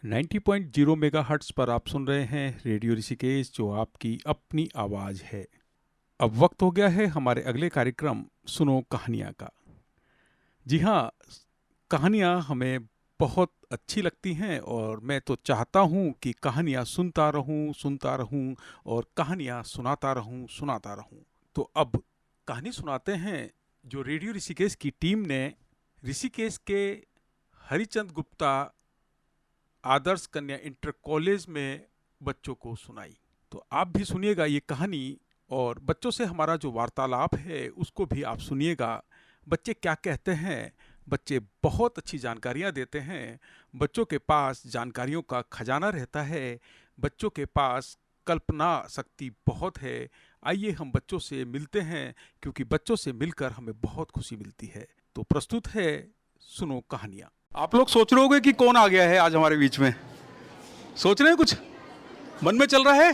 90.0 megahertz पर आप सुन रहे हैं रेडियो ऋषिकेश, जो आपकी अपनी आवाज़ है। अब वक्त हो गया है हमारे अगले कार्यक्रम सुनो कहानियाँ का। जी हाँ, कहानियाँ हमें बहुत अच्छी लगती हैं और मैं तो चाहता हूँ कि कहानियाँ सुनता रहूँ और कहानियाँ सुनाता रहूँ। तो अब कहानी सुनाते हैं जो रेडियो ऋषिकेश की टीम ने ऋषिकेश के हरिचंद गुप्ता आदर्श कन्या इंटर कॉलेज में बच्चों को सुनाई। तो आप भी सुनिएगा ये कहानी और बच्चों से हमारा जो वार्तालाप है उसको भी आप सुनिएगा। बच्चे क्या कहते हैं, बच्चे बहुत अच्छी जानकारियाँ देते हैं। बच्चों के पास जानकारियों का खजाना रहता है, बच्चों के पास कल्पना शक्ति बहुत है। आइए हम बच्चों से मिलते हैं, क्योंकि बच्चों से मिलकर हमें बहुत खुशी मिलती है। तो प्रस्तुत है सुनो कहानियाँ। आप लोग सोच रहे होंगे कि कौन आ गया है आज हमारे बीच में। सोच रहे हैं, कुछ मन में चल रहा है।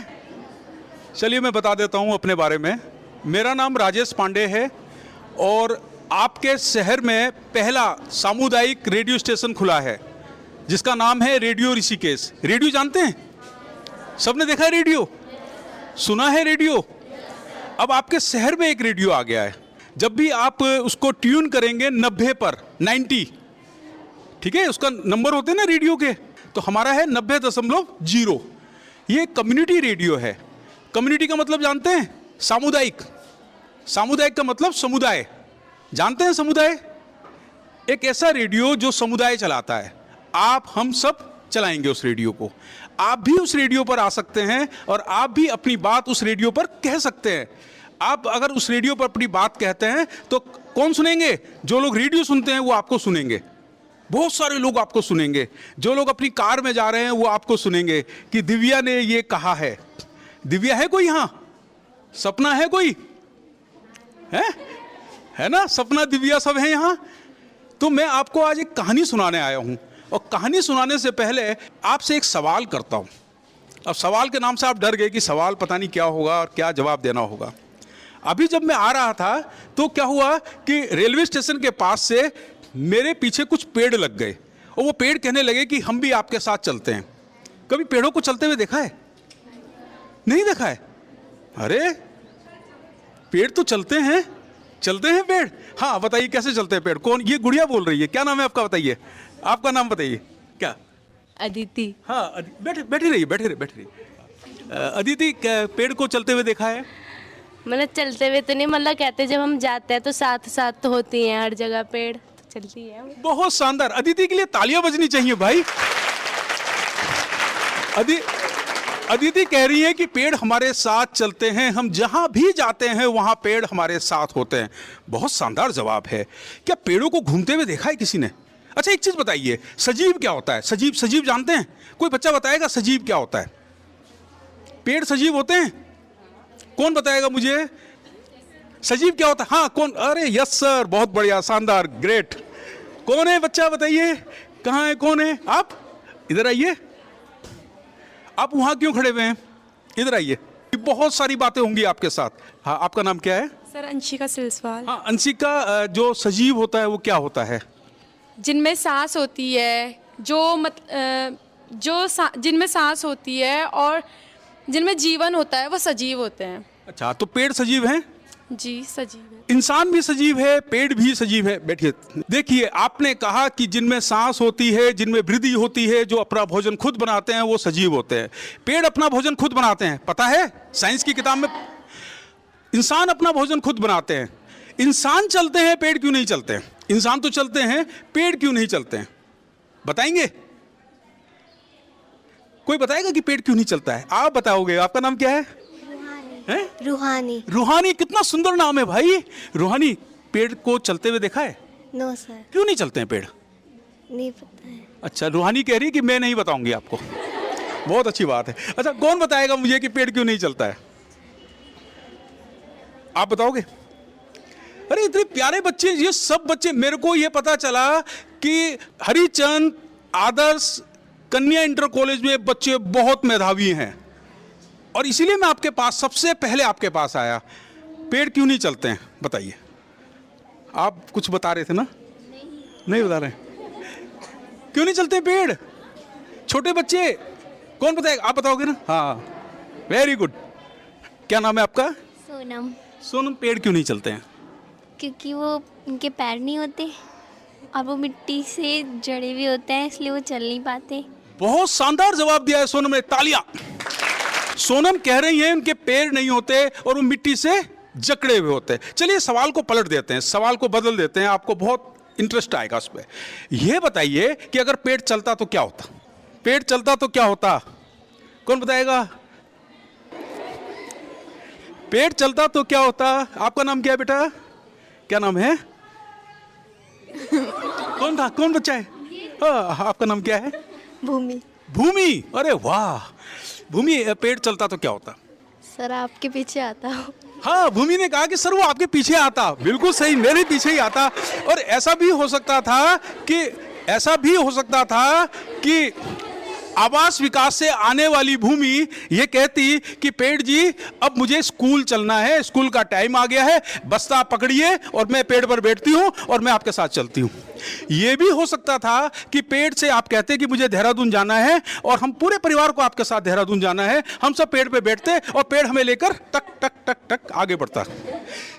चलिए मैं बता देता हूं अपने बारे में। मेरा नाम राजेश पांडे है और आपके शहर में पहला सामुदायिक रेडियो स्टेशन खुला है जिसका नाम है रेडियो ऋषिकेश। रेडियो जानते हैं? सबने देखा है रेडियो, सुना है रेडियो। अब आपके शहर में एक रेडियो आ गया है। जब भी आप उसको ट्यून करेंगे 90 पर 90, ठीक है, उसका नंबर होते हैं ना रेडियो के, तो हमारा है 90.0। ये कम्युनिटी रेडियो है। कम्युनिटी का मतलब जानते हैं? सामुदायिक। सामुदायिक का मतलब समुदाय। जानते हैं समुदाय? एक ऐसा रेडियो जो समुदाय चलाता है। आप हम सब चलाएंगे उस रेडियो को। आप भी उस रेडियो पर आ सकते हैं और आप भी अपनी बात उस रेडियो पर कह सकते हैं। आप अगर उस रेडियो पर अपनी बात कहते हैं तो कौन सुनेंगे? जो लोग रेडियो सुनते हैं वो आपको सुनेंगे। बहुत सारे लोग आपको सुनेंगे। जो लोग अपनी कार में जा रहे हैं वो आपको सुनेंगे कि दिव्या ने ये कहा है। दिव्या है कोई यहाँ? सपना है कोई? है ना? सपना, दिव्या सब है यहाँ। तो मैं आपको आज एक कहानी सुनाने आया हूँ और कहानी सुनाने से पहले आपसे एक सवाल करता हूँ। अब सवाल के नाम से आप डर गए कि सवाल पता नहीं क्या होगा और क्या जवाब देना होगा। अभी जब मैं आ रहा था तो क्या हुआ कि रेलवे स्टेशन के पास से मेरे पीछे कुछ पेड़ लग गए और वो पेड़ कहने लगे कि हम भी आपके साथ चलते हैं। कभी पेड़ों को चलते हुए देखा है? नहीं देखा है? अरे पेड़ तो चलते हैं पेड़। हाँ बताइए कैसे चलते हैं पेड़? कौन? ये गुड़िया बोल रही है। क्या नाम है आपका? बताइए, आपका नाम बताइए। क्या? अदिति। हाँ बैठी रहिए। अदिति, पेड़ को चलते हुए देखा है? मतलब चलते हुए तो नहीं, मतलब कहते जब हम जाते हैं तो साथ साथ तो होती हैं हर जगह, पेड़ तो चलती है। बहुत शानदार। अदिति के लिए तालियां बजनी चाहिए भाई। अदिति कह रही है कि पेड़ हमारे साथ चलते हैं, हम जहां भी जाते हैं वहां पेड़ हमारे साथ होते हैं। बहुत शानदार जवाब है। क्या पेड़ों को घूमते हुए देखा है किसी ने? अच्छा एक चीज बताइए, सजीव क्या होता है? सजीव जानते हैं? कोई बच्चा बताएगा सजीव क्या होता है? पेड़ सजीव होते हैं? कौन बताएगा मुझे सजीव क्या होता है? हाँ कौन? अरे यस सर, बहुत बढ़िया, शानदार, ग्रेट। कौन है बच्चा? बताइए कहाँ है, कौन है? आप इधर आइए। आप वहां क्यों खड़े हुए हैं? इधर आइए, बहुत सारी बातें होंगी आपके साथ। हाँ आपका नाम क्या है? सर अंशिका सिलसवाल। हाँ अंशिका, जो सजीव होता है वो क्या होता है? जिनमें सांस होती है, जिनमें सांस होती है और जिनमें जीवन होता है वो सजीव होते हैं। अच्छा, तो पेड़ सजीव हैं? जी सजीव है। इंसान भी सजीव है, पेड़ भी सजीव है। बैठिए। देखिए, आपने कहा कि जिनमें सांस होती है, जिनमें वृद्धि होती है, जो अपना भोजन खुद बनाते हैं वो सजीव होते हैं। पेड़ अपना भोजन खुद बनाते हैं, पता है? साइंस की किताब में इंसान अपना भोजन खुद बनाते हैं। इंसान चलते हैं, पेड़ क्यों नहीं चलते हैं? इंसान तो चलते हैं, पेड़ क्यों नहीं चलते हैं? बताएंगे? कोई बताएगा कि पेड़ क्यों नहीं चलता है? आप बताओगे। आपका नाम क्या है? रूहानी। रूहानी, कितना सुंदर नाम है भाई। रूहानी, पेड़ को चलते हुए देखा है? No sir. क्यों नहीं चलते हैं पेड़? नहीं पता है। अच्छा, रूहानी कह रही है कि मैं नहीं बताऊंगी आपको। बहुत अच्छी बात है। अच्छा कौन बताएगा मुझे कि पेड़ क्यों नहीं चलता है? आप बताओगे? अरे इतने प्यारे बच्चे, ये सब बच्चे। मेरे को ये पता चला कि हरिचंद आदर्श कन्या इंटर कॉलेज में बच्चे बहुत मेधावी हैं और इसीलिए मैं आपके पास सबसे पहले आपके पास आया। पेड़ क्यों नहीं चलते हैं बताइए? आप कुछ बता रहे थे ना? नहीं बता रहे? क्यों नहीं चलते पेड़? छोटे बच्चे कौन बताएगा? आप बताओगे ना? हाँ, वेरी गुड। क्या नाम है आपका? सोनम। सोनम, पेड़ क्यों नहीं चलते हैं? क्योंकि वो उनके पैर नहीं होते और वो मिट्टी से जड़े हुए होते हैं, इसलिए वो चल नहीं पाते। बहुत शानदार जवाब दिया है सोनम ने, तालियां। सोनम कह रही हैं उनके पैर नहीं होते और वो मिट्टी से जकड़े हुए होते हैं। चलिए सवाल को पलट देते हैं, सवाल को बदल देते हैं, आपको बहुत इंटरेस्ट आएगा उस पर। यह बताइए कि अगर पेड़ चलता तो क्या होता? पेड़ चलता तो क्या होता? कौन बताएगा? पेड़ चलता तो क्या होता? आपका नाम क्या है बेटा? क्या नाम है? कौन था? कौन बच्चा है? आपका नाम क्या है? भूमि। भूमि। अरे वाह भूमि, पेड़ चलता तो क्या होता? सर आपके पीछे आता हो। हाँ, भूमि ने कहा कि सर वो आपके पीछे आता। बिल्कुल सही, मेरे पीछे ही आता। और ऐसा भी हो सकता था कि आवास विकास से आने वाली भूमि ये कहती कि पेड़ जी अब मुझे स्कूल चलना है, स्कूल का टाइम आ गया है, बस्ता पकड़िए और मैं पेड़ पर बैठती हूँ और मैं आपके साथ चलती हूँ। ये भी हो सकता था कि पेड़ से आप कहते कि मुझे देहरादून जाना है और हम पूरे परिवार को आपके साथ देहरादून जाना है, हम सब पेड़ पे बैठते और पेड़ हमें लेकर टक टक टक टक आगे बढ़ता।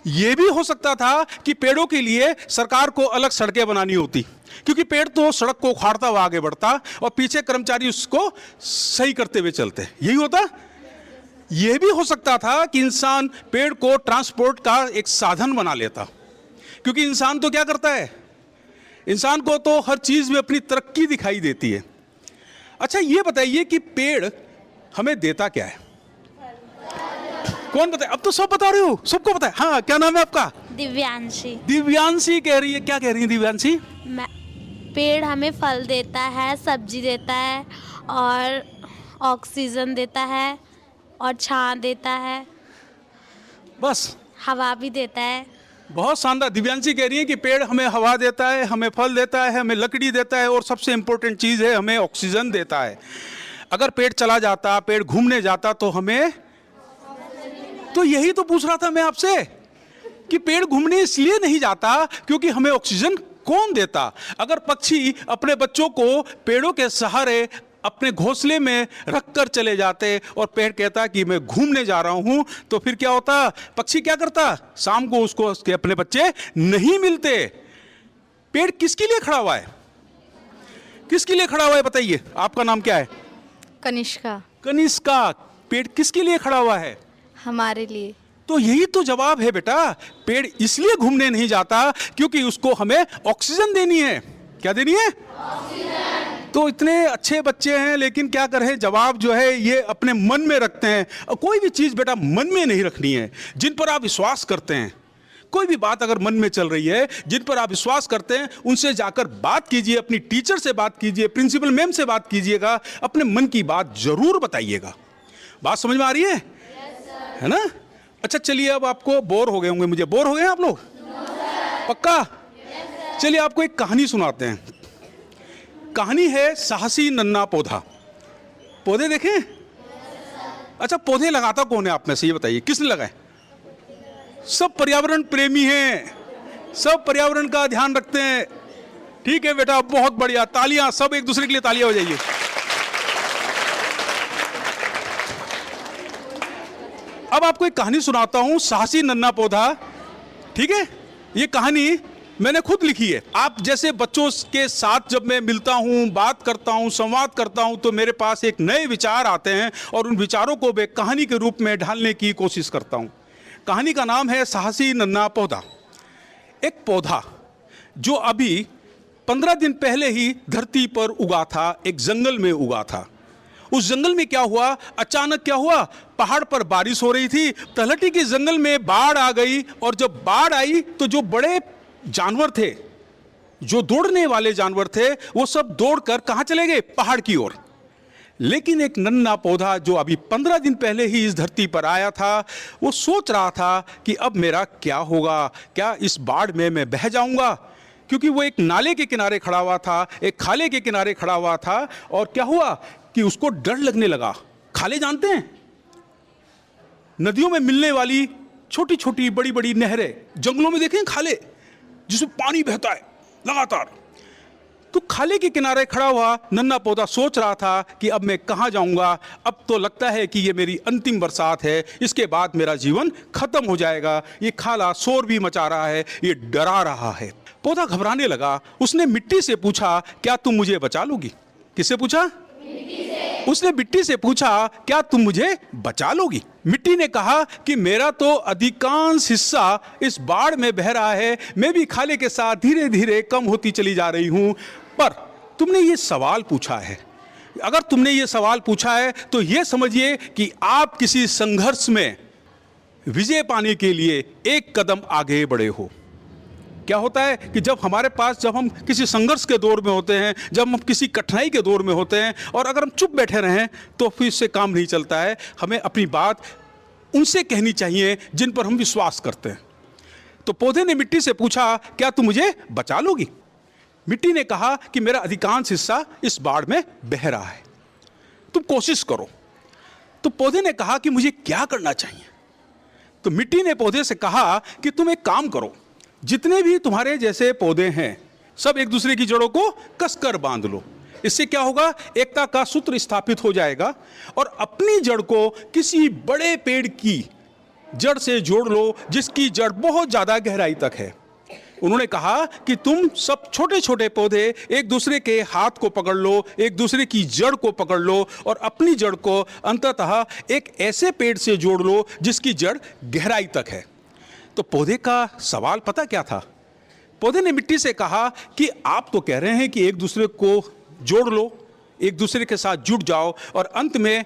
ये भी हो सकता था कि पेड़ों के लिए सरकार को अलग सड़कें बनानी होती, क्योंकि पेड़ तो सड़क को उखाड़ता हुआ आगे बढ़ता और पीछे कर्मचारी उसको सही करते हुए चलते। यही होता। यह भी हो सकता था कि इंसान पेड़ को ट्रांसपोर्ट का एक साधन बना लेता, क्योंकि इंसान तो क्या करता है? इंसान को तो हर चीज में अपनी तरक्की दिखाई देती है। अच्छा ये बताइए कि पेड़ हमें देता क्या है? कौन बताए? अब तो सब बता रहे हो, सबको पता है। हाँ, क्या नाम है आपका? दिव्यांशी। दिव्यांशी कह रही है। क्या कह रही है दिव्यांशी? पेड़ हमें फल देता है, सब्जी देता है और ऑक्सीजन देता है और छां देता है, बस हवा भी देता है। बहुत शानदार। दिव्यांशी कह रही है कि पेड़ हमें हवा देता है, हमें फल देता है, हमें लकड़ी देता है और सबसे इंपॉर्टेंट चीज है हमें ऑक्सीजन देता है। अगर पेड़ चला जाता, पेड़ घूमने जाता तो हमें, तो यही तो पूछ रहा था मैं आपसे कि पेड़ घूमने इसलिए नहीं जाता क्योंकि हमें ऑक्सीजन कौन देता? अगर पक्षी अपने बच्चों को पेड़ों के सहारे अपने घोंसले में रखकर चले जाते और पेड़ कहता कि मैं घूमने जा रहा हूं, तो फिर क्या होता? पक्षी क्या करता? शाम को उसको उसके अपने बच्चे नहीं मिलते। पेड़ किसके लिए खड़ा हुआ है? किसके लिए खड़ा हुआ है बताइए? आपका नाम क्या है? कनिष्का। कनिष्का। पेड़ किसके लिए खड़ा हुआ है? हमारे लिए। तो यही तो जवाब है बेटा। पेड़ इसलिए घूमने नहीं जाता क्योंकि उसको हमें ऑक्सीजन देनी है। क्या देनी है? ऑक्सीजन। तो इतने अच्छे बच्चे हैं, लेकिन क्या करें, जवाब जो है ये अपने मन में रखते हैं। और कोई भी चीज बेटा मन में नहीं रखनी है। जिन पर आप विश्वास करते हैं, कोई भी बात अगर मन में चल रही है, जिन पर आप विश्वास करते हैं, उनसे जाकर बात कीजिए, अपनी टीचर से बात कीजिए, प्रिंसिपल मैम से बात कीजिएगा, अपने मन की बात जरूर बताइएगा। बात समझ में आ रही है? है ना? अच्छा चलिए, अब आपको बोर हो गए होंगे। मुझे बोर हो गए आप लोग? पक्का? चलिए आपको एक कहानी सुनाते हैं। कहानी है साहसी नन्हा पौधा। पौधे देखें? अच्छा, पौधे लगाता कौन है आप में से? ये बताइए, किसने लगाए? सब पर्यावरण प्रेमी हैं, सब पर्यावरण का ध्यान रखते हैं। ठीक है बेटा, बहुत बढ़िया। तालियां, सब एक दूसरे के लिए तालियां हो जाइए। अब आपको एक कहानी सुनाता हूं, साहसी नन्हा पौधा। ठीक है? ये कहानी मैंने खुद लिखी है। आप जैसे बच्चों के साथ जब मैं मिलता हूं, बात करता हूं, संवाद करता हूं, तो मेरे पास एक नए विचार आते हैं और उन विचारों को मैं कहानी के रूप में ढालने की कोशिश करता हूं। कहानी का नाम है साहसी नन्हा पौधा। एक पौधा जो अभी 15 दिन पहले ही धरती पर उगा था, एक जंगल में उगा था। उस जंगल में क्या हुआ? अचानक क्या हुआ? पहाड़ पर बारिश हो रही थी, तलहटी के जंगल में बाढ़ आ गई। और जब बाढ़ आई तो जो बड़े जानवर थे, जो दौड़ने वाले जानवर थे, वो सब दौड़कर कहां चले गए? पहाड़ की ओर। लेकिन एक नन्हा पौधा जो अभी 15 दिन पहले ही इस धरती पर आया था, वो सोच रहा था कि अब मेरा क्या होगा? क्या इस बाढ़ में मैं बह जाऊंगा? क्योंकि वो एक नाले के किनारे खड़ा हुआ था, एक खाले के किनारे खड़ा हुआ था। और क्या हुआ कि उसको डर लगने लगा। खाले जानते हैं? नदियों में मिलने वाली छोटी छोटी बड़ी बड़ी नहरें। जंगलों में देखें खाले, जिसमें पानी बहता है लगातार। तो खाले के किनारे खड़ा हुआ नन्हा पौधा सोच रहा था कि अब मैं कहाँ जाऊंगा, अब तो लगता है कि ये मेरी अंतिम बरसात है, इसके बाद मेरा जीवन खत्म हो जाएगा। ये खाला शोर भी मचा रहा है, ये डरा रहा है। पौधा घबराने लगा। उसने मिट्टी से पूछा, क्या तुम मुझे बचा लोगी? किससे पूछा? उसने मिट्टी से पूछा, क्या तुम मुझे बचा लोगी? मिट्टी ने कहा कि मेरा तो अधिकांश हिस्सा इस बाढ़ में बह रहा है, मैं भी खाले के साथ धीरे धीरे कम होती चली जा रही हूं। पर तुमने ये सवाल पूछा है, अगर तुमने ये सवाल पूछा है तो ये समझिए कि आप किसी संघर्ष में विजय पाने के लिए एक कदम आगे बढ़े हो। क्या होता है कि जब हम किसी संघर्ष के दौर में होते हैं, जब हम किसी कठिनाई के दौर में होते हैं और अगर हम चुप बैठे रहें तो फिर इससे काम नहीं चलता है। हमें अपनी बात उनसे कहनी चाहिए जिन पर हम विश्वास करते हैं। तो पौधे ने मिट्टी से पूछा, क्या तुम मुझे बचा लोगी? मिट्टी ने कहा कि मेरा अधिकांश हिस्सा इस बाढ़ में बह रहा है, तुम कोशिश करो। तो पौधे ने कहा कि मुझे क्या करना चाहिए? तो मिट्टी ने पौधे से कहा कि तुम एक काम करो, जितने भी तुम्हारे जैसे पौधे हैं सब एक दूसरे की जड़ों को कसकर बांध लो। इससे क्या होगा? एकता का सूत्र स्थापित हो जाएगा और अपनी जड़ को किसी बड़े पेड़ की जड़ से जोड़ लो जिसकी जड़ बहुत ज्यादा गहराई तक है। उन्होंने कहा कि तुम सब छोटे छोटे पौधे एक दूसरे के हाथ को पकड़ लो, एक दूसरे की जड़ को पकड़ लो और अपनी जड़ को अंततः एक ऐसे पेड़ से जोड़ लो जिसकी जड़ गहराई तक है। तो पौधे का सवाल पता क्या था? पौधे ने मिट्टी से कहा कि आप तो कह रहे हैं कि एक दूसरे को जोड़ लो, एक दूसरे के साथ जुड़ जाओ और अंत में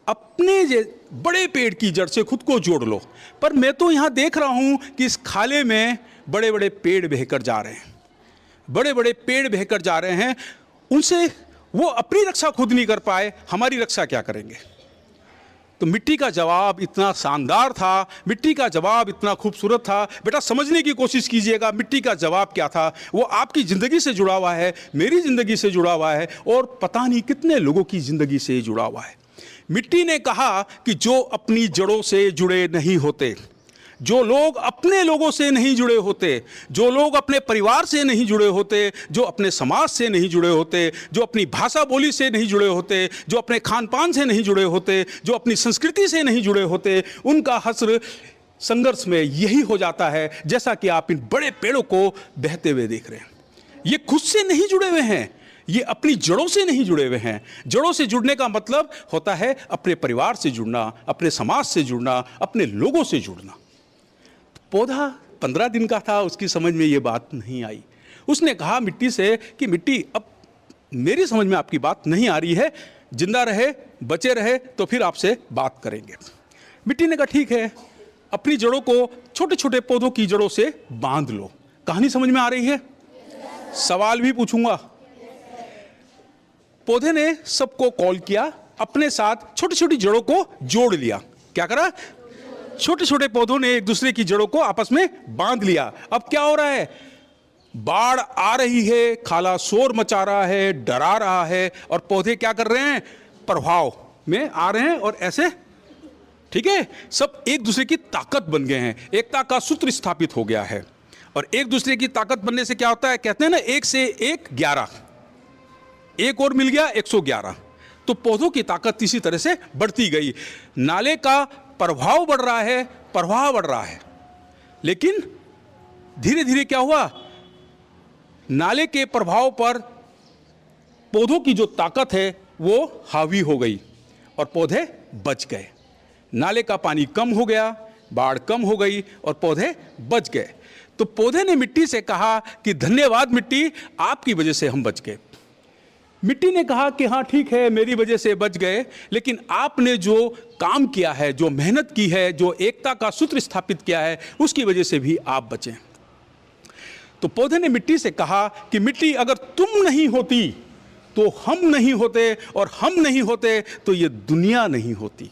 अपने बड़े पेड़ की जड़ से खुद को जोड़ लो, पर मैं तो यहाँ देख रहा हूँ कि इस खाले में बड़े बड़े पेड़ बहकर जा रहे हैं, बड़े बड़े पेड़ बहकर जा रहे हैं, उनसे वो अपनी रक्षा खुद नहीं कर पाए, हमारी रक्षा क्या करेंगे? तो मिट्टी का जवाब इतना शानदार था, मिट्टी का जवाब इतना खूबसूरत था। बेटा समझने की कोशिश कीजिएगा मिट्टी का जवाब क्या था। वो आपकी ज़िंदगी से जुड़ा हुआ है, मेरी ज़िंदगी से जुड़ा हुआ है और पता नहीं कितने लोगों की ज़िंदगी से जुड़ा हुआ है। मिट्टी ने कहा कि जो अपनी जड़ों से जुड़े नहीं होते, जो लोग अपने लोगों से नहीं जुड़े होते, जो लोग अपने परिवार से नहीं जुड़े होते, जो अपने समाज से नहीं जुड़े होते, जो अपनी भाषा बोली से नहीं जुड़े होते, जो अपने खान पान से नहीं जुड़े होते, जो अपनी संस्कृति से नहीं जुड़े होते, उनका हश्र संघर्ष में यही हो जाता है जैसा कि आप इन बड़े पेड़ों को बहते हुए देख रहे हैं। ये खुद से नहीं जुड़े हुए हैं, ये अपनी जड़ों से नहीं जुड़े हुए हैं। जड़ों से जुड़ने का मतलब होता है अपने परिवार से जुड़ना, अपने समाज से जुड़ना, अपने लोगों से जुड़ना। पौधा 15 दिन का था, उसकी समझ में ये बात नहीं आई। उसने कहा मिट्टी से कि मिट्टी, अब मेरी समझ में आपकी बात नहीं आ रही है, जिंदा रहे बचे रहे तो फिर आपसे बात करेंगे। मिट्टी ने कहा ठीक है, अपनी जड़ों को छोटे छोटे पौधों की जड़ों से बांध लो। कहानी समझ में आ रही है? सवाल भी पूछूंगा। पौधे ने सबको कॉल किया, अपने साथ छोटी छोटी जड़ों को जोड़ लिया। क्या करा? छोटे छोटे पौधों ने एक दूसरे की जड़ों को आपस में बांध लिया। अब क्या हो रहा है? बाढ़ आ रही है, खाला शोर मचा रहा है, डरा रहा है और पौधे क्या कर रहे हैं? प्रभाव में आ रहे हैं और ऐसे, ठीक है, सब एक दूसरे की ताकत बन गए हैं। एकता का सूत्र स्थापित हो गया है और एक दूसरे की ताकत बनने से क्या होता है? कहते हैं ना, 1 से 1 11, एक और मिल गया 111। तो पौधों की ताकत इसी तरह से बढ़ती गई। नाले का प्रभाव बढ़ रहा है, प्रवाह बढ़ रहा है, लेकिन धीरे धीरे क्या हुआ? नाले के प्रभाव पर पौधों की जो ताकत है वो हावी हो गई और पौधे बच गए। नाले का पानी कम हो गया, बाढ़ कम हो गई और पौधे बच गए। तो पौधे ने मिट्टी से कहा कि धन्यवाद मिट्टी, आपकी वजह से हम बच गए। मिट्टी ने कहा कि हाँ ठीक है, मेरी वजह से बच गए, लेकिन आपने जो काम किया है, जो मेहनत की है, जो एकता का सूत्र स्थापित किया है, उसकी वजह से भी आप बचे। तो पौधे ने मिट्टी से कहा कि मिट्टी, अगर तुम नहीं होती तो हम नहीं होते और हम नहीं होते तो ये दुनिया नहीं होती।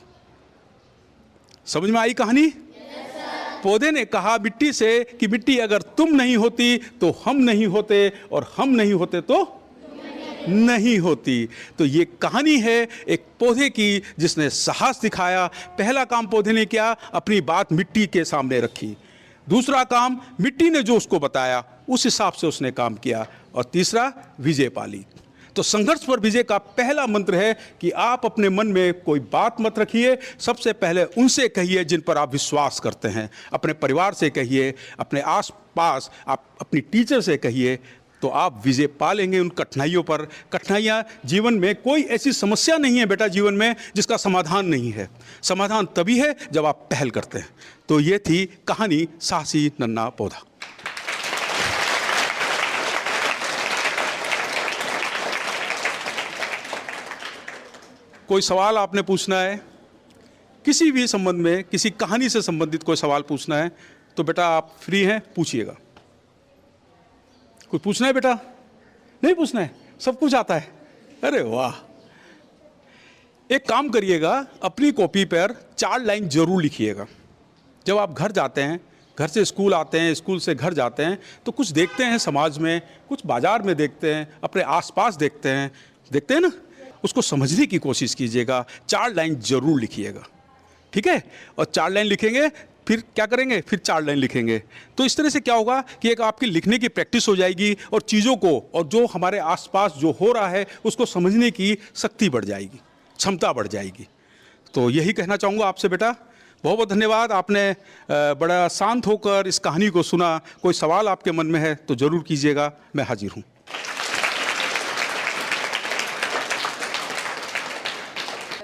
समझ में आई कहानी? पौधे ने कहा मिट्टी से कि मिट्टी, अगर तुम नहीं होती तो हम नहीं होते और हम नहीं होते तो नहीं होती। तो ये कहानी है एक पौधे की जिसने साहस दिखाया। पहला काम पौधे ने किया, अपनी बात मिट्टी के सामने रखी। दूसरा काम, मिट्टी ने जो उसको बताया उस हिसाब से उसने काम किया। और तीसरा, विजय पाली। तो संघर्ष पर विजय का पहला मंत्र है कि आप अपने मन में कोई बात मत रखिए, सबसे पहले उनसे कहिए जिन पर आप विश्वास करते हैं। अपने परिवार से कहिए, अपने आसपास, आप अपनी टीचर से कहिए, तो आप विजय पा लेंगे उन कठिनाइयों पर। कठिनाइयाँ जीवन में, कोई ऐसी समस्या नहीं है बेटा जीवन में जिसका समाधान नहीं है। समाधान तभी है जब आप पहल करते हैं। तो ये थी कहानी साहसी नन्हा पौधा। कोई सवाल आपने पूछना है किसी भी संबंध में, किसी कहानी से संबंधित कोई सवाल पूछना है तो बेटा आप फ्री हैं, पूछिएगा। कुछ पूछना है बेटा? नहीं पूछना है? सब कुछ आता है? अरे वाह! एक काम करिएगा, अपनी कॉपी पर 4 लाइन जरूर लिखिएगा। जब आप घर जाते हैं, घर से स्कूल आते हैं, स्कूल से घर जाते हैं, तो कुछ देखते हैं समाज में, कुछ बाजार में देखते हैं, अपने आसपास देखते हैं ना, उसको समझने की कोशिश कीजिएगा। 4 लाइन जरूर लिखिएगा, ठीक है? और 4 लाइन लिखेंगे, फिर क्या करेंगे? फिर 4 लाइन लिखेंगे। तो इस तरह से क्या होगा कि एक आपकी लिखने की प्रैक्टिस हो जाएगी और चीज़ों को, और जो हमारे आसपास जो हो रहा है उसको समझने की शक्ति बढ़ जाएगी, क्षमता बढ़ जाएगी। तो यही कहना चाहूँगा आपसे बेटा। बहुत बहुत धन्यवाद, आपने बड़ा शांत होकर इस कहानी को सुना। कोई सवाल आपके मन में है तो ज़रूर कीजिएगा, मैं हाजिर हूँ।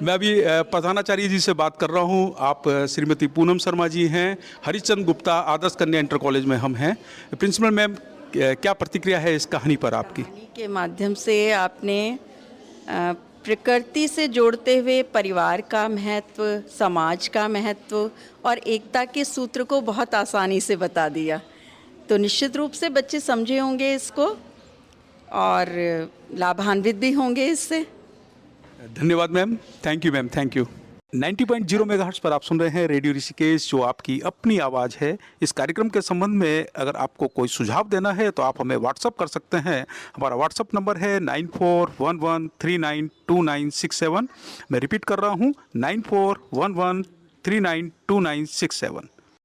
मैं अभी प्रधानाचार्य जी से बात कर रहा हूँ। आप श्रीमती पूनम शर्मा जी हैं, हरिचंद गुप्ता आदर्श कन्या इंटर कॉलेज में हम हैं। प्रिंसिपल मैम, क्या प्रतिक्रिया है इस कहानी पर आपकी? कहानी के माध्यम से आपने प्रकृति से जोड़ते हुए परिवार का महत्व, समाज का महत्व और एकता के सूत्र को बहुत आसानी से बता दिया। तो निश्चित रूप से बच्चे समझे होंगे इसको और लाभान्वित भी होंगे इससे। धन्यवाद ma'am, thank you ma'am, thank you. 90.0 megahertz पर आप सुन रहे हैं रेडियो ऋषिकेश, जो आपकी अपनी आवाज़ है। इस कार्यक्रम के संबंध में अगर आपको कोई सुझाव देना है तो आप हमें व्हाट्सअप कर सकते हैं। हमारा व्हाट्सअप नंबर है 9411392967। मैं रिपीट कर रहा हूँ, 9411392967।